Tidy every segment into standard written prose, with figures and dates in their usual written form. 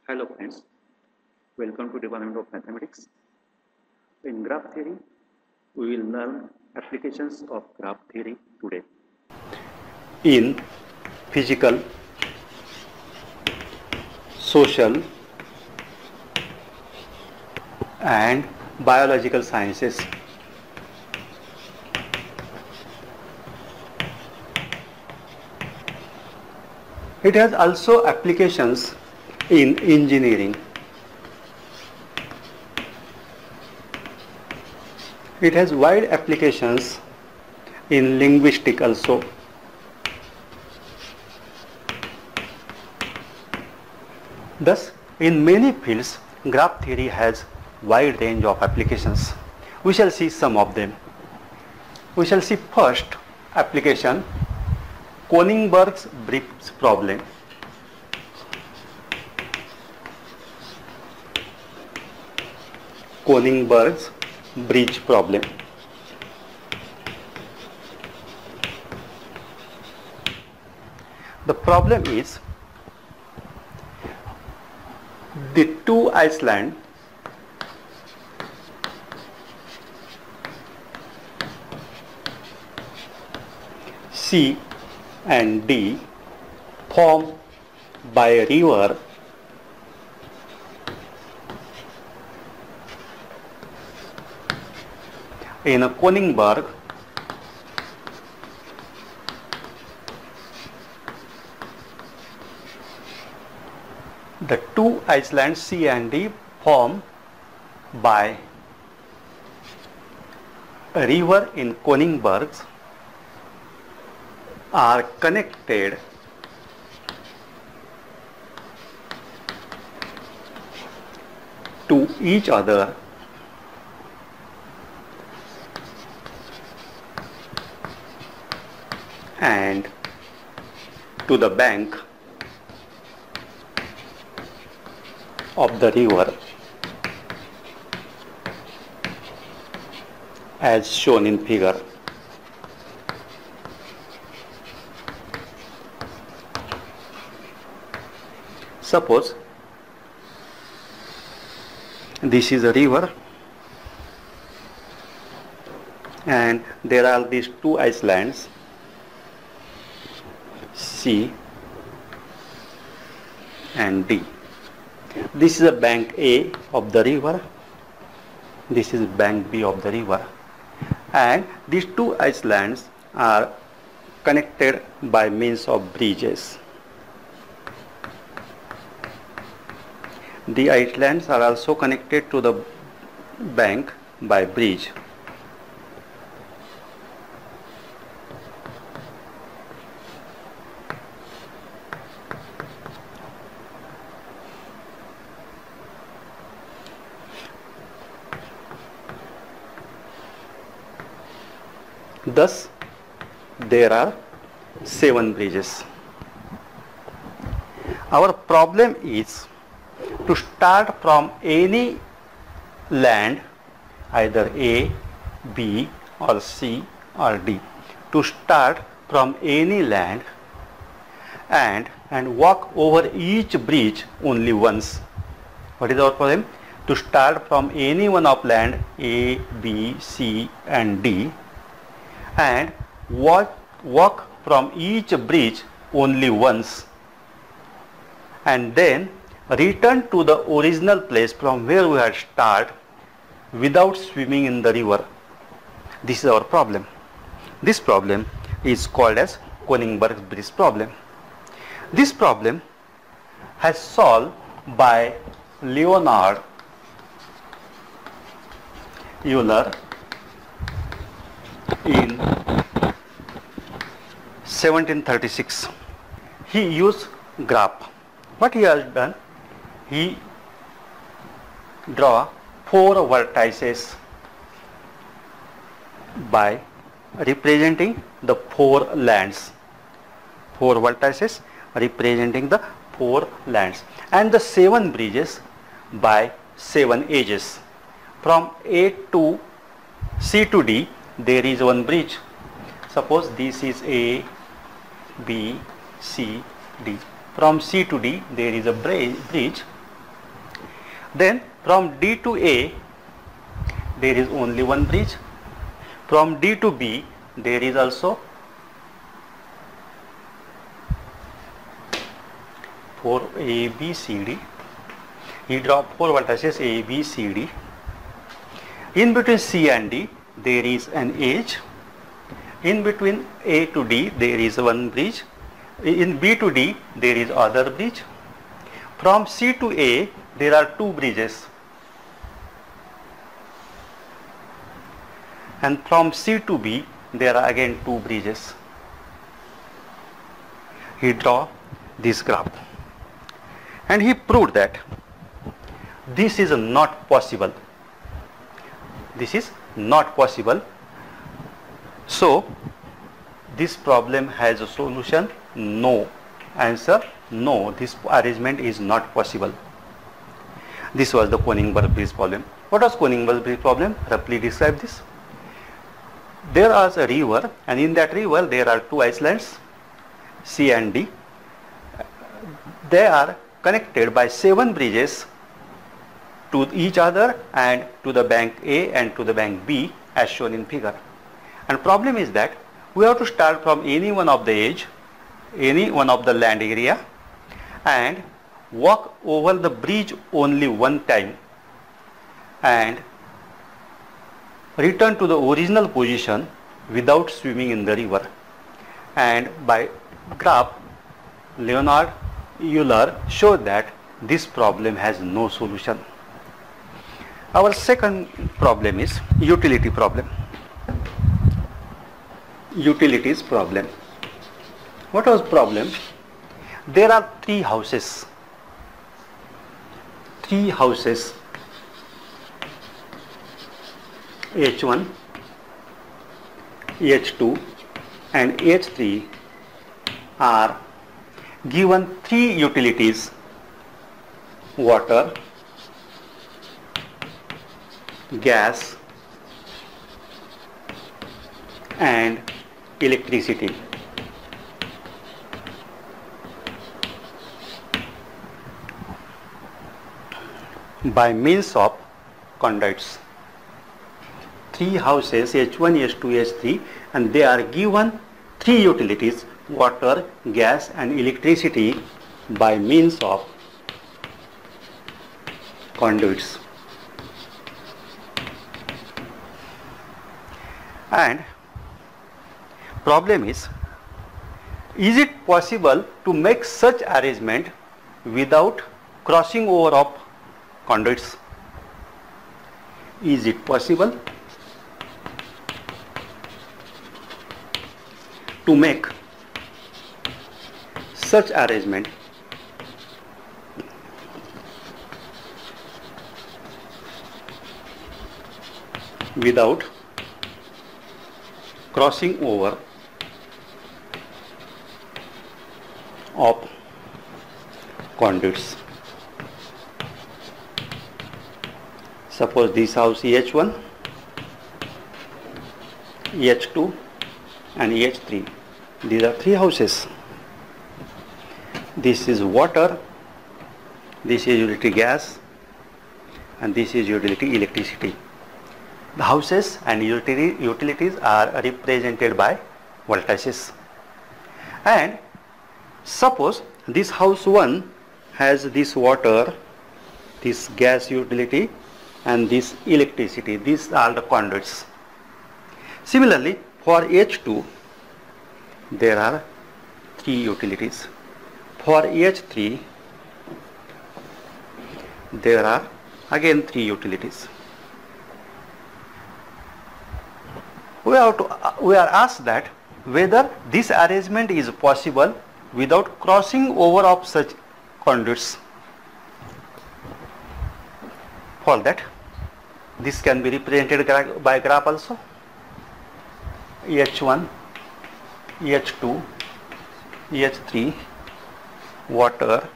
Hello friends, welcome to Department of Mathematics. In graph theory, we will learn applications of graph theory today. In physical, social and biological sciences. It has also applications in engineering. It has wide applications in linguistics also. Thus, in many fields, graph theory has wide range of applications. We shall see some of them. We shall see first application, Konigsberg's bridge problem. Konigsberg's bridge problem. The problem is the two islands C and D formed by a river in a Konigsberg the two islands C and D formed by a river in Konigsberg are connected to each other and to the bank of the river as shown in figure. Suppose this is a river and there are these two islands C and D. This is a bank A of the river, this is bank B of the river, and these two islands are connected by means of bridges. The islands are also connected to the bank by bridge. Thus, there are 7 bridges. Our problem is to start from any land, either A, B or C or D, to start from any land and walk over each bridge only once. What is our problem? To start from any one of land A, B, C and D and walk from each bridge only once and then return to the original place from where we had started without swimming in the river. This is our problem. This problem is called as Konigsberg's bridge problem. This problem has solved by Leonhard Euler in 1736. He used graph. What he has done? He draw 4 vertices by representing the 4 lands. 4 vertices representing the 4 lands and the 7 bridges by 7 edges. From A to C to D there is one bridge. Suppose this is A, B, C, D. From C to D there is a bridge Then from D to A there is only one bridge. From D to B there is also 4 A, B, C, D. He draw 4 vertices A, B, C, D. In between C and D there is an edge. In between A to D there is one bridge. In B to D there is other bridge. From C to A there are 2 bridges. And from C to B there are again 2 bridges. He draw this graph and he proved that this is not possible. This is not possible. So this problem has a solution? No. Answer: no, this arrangement is not possible. This was the Konigsberg bridge problem. What was Konigsberg bridge problem? Roughly describe this. There was a river, and in that river there are 2 islands, C and D. They are connected by 7 bridges to each other and to the bank A and to the bank B as shown in figure. And problem is that we have to start from any one of the edge, any one of the land area, and walk over the bridge only one time and return to the original position without swimming in the river. And by graph, Leonhard Euler showed that this problem has no solution. Our second problem is utility problem. Utilities problem. What was problem? There are 3 houses. 3 houses, H1, H2 and H3 are given 3 utilities: water, gas and electricity. By means of conduits. 3 houses, H1, H2, H3, and they are given 3 utilities: water, gas and electricity by means of conduits. And problem is it possible to make such arrangement without crossing over of conduits? Is it possible to make such arrangement without crossing over of conduits? Suppose this house H1, H2 and H3. These are 3 houses. This is water, this is utility gas and this is utility electricity. The houses and utilities are represented by vertices. And suppose this house 1 has this water, this gas utility and this electricity. These are the conduits. Similarly, for H2 there are 3 utilities. For H3 there are again 3 utilities. We are asked that whether this arrangement is possible without crossing over of such conduits. For that, this can be represented by graph also. H1, H2, H3, water,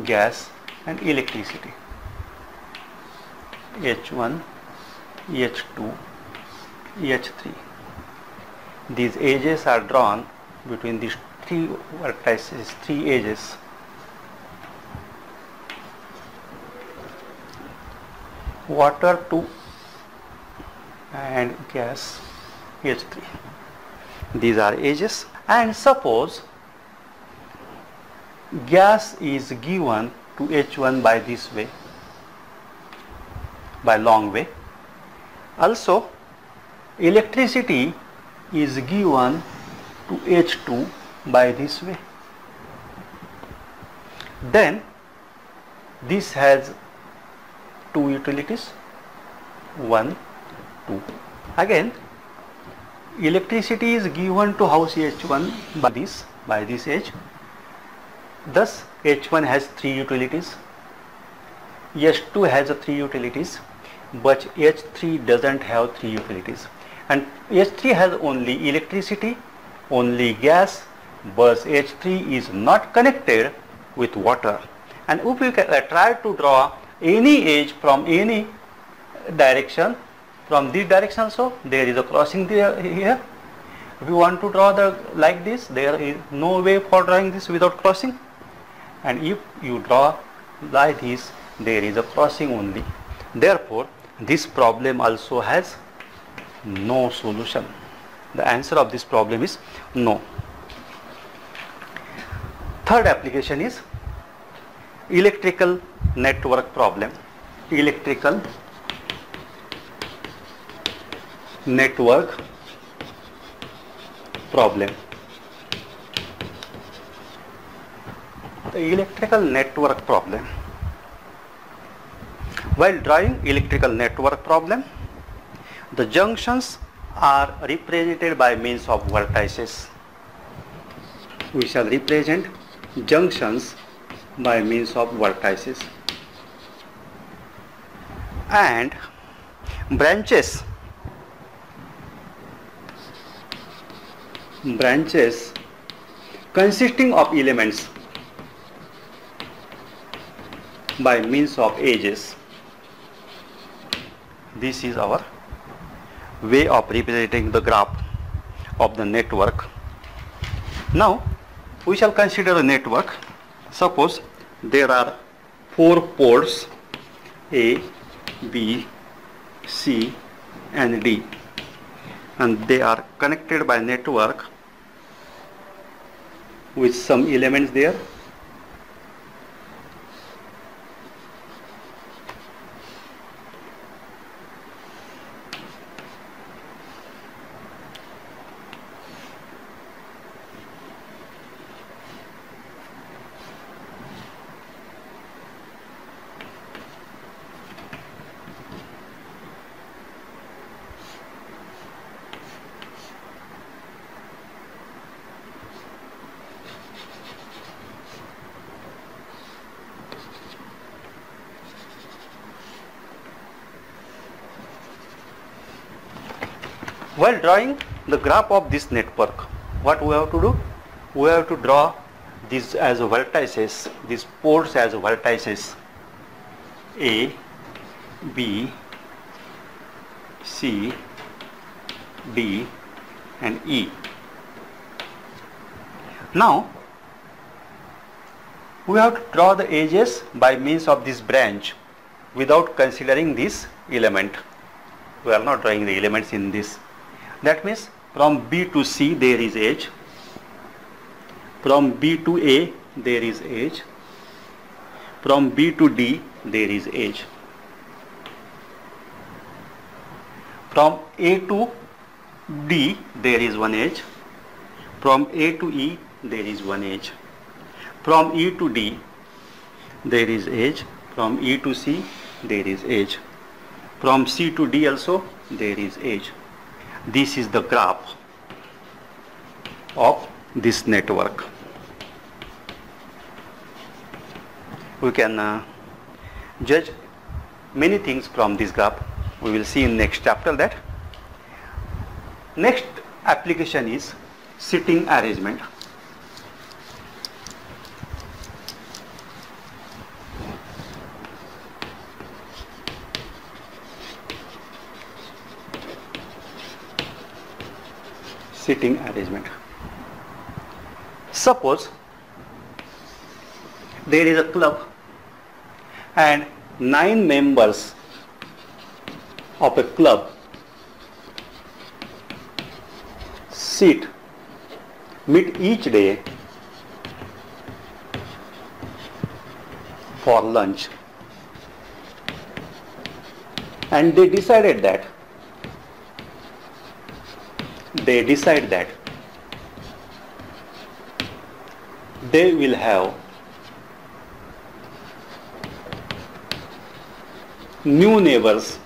gas and electricity. H1, H2, H3. These edges are drawn between these 3 vertices, 3 edges. water 2 and gas H3. These are ages. And suppose gas is given to H1 by this way, by long way. Also electricity is given to H2 by this way. Then this has two utilities, 1, 2. Again electricity is given to house H1 by this H. Thus H1 has 3 utilities, H2 has 3 utilities, but H3 doesn't have 3 utilities, and H3 has only electricity, only gas, but H3 is not connected with water. And if we try to draw any edge from any direction, from this direction also there is a crossing there here. If you want to draw like this, there is no way for drawing this without crossing, and if you draw like this, there is a crossing only. Therefore this problem also has no solution. The answer of this problem is no. Third application is electrical network problem. Electrical network problem. The electrical network problem. While drawing electrical network problem, the junctions are represented by means of vertices. We shall represent junctions by means of vertices, and branches consisting of elements by means of edges. This is our way of representing the graph of the network. Now we shall consider a network. Suppose there are 4 ports A, B, C and D, and they are connected by network with some elements there. While drawing the graph of this network, what we have to do? We have to draw these as vertices, these ports as vertices A, B, C, D and E. Now we have to draw the edges by means of this branch without considering this element. We are not drawing the elements in this. That means from B to C there is edge, from B to A there is edge, from B to D there is edge, from A to D there is one edge, from A to E there is one edge, from E to D there is edge, from E to C there is edge, from C to D also there is edge. This is the graph of this network. We can judge many things from this graph. We will see in next chapter that. Next application is sitting arrangement. Sitting arrangement. Suppose there is a club and 9 members of a club meet each day for lunch, and they decide that they will have new neighbors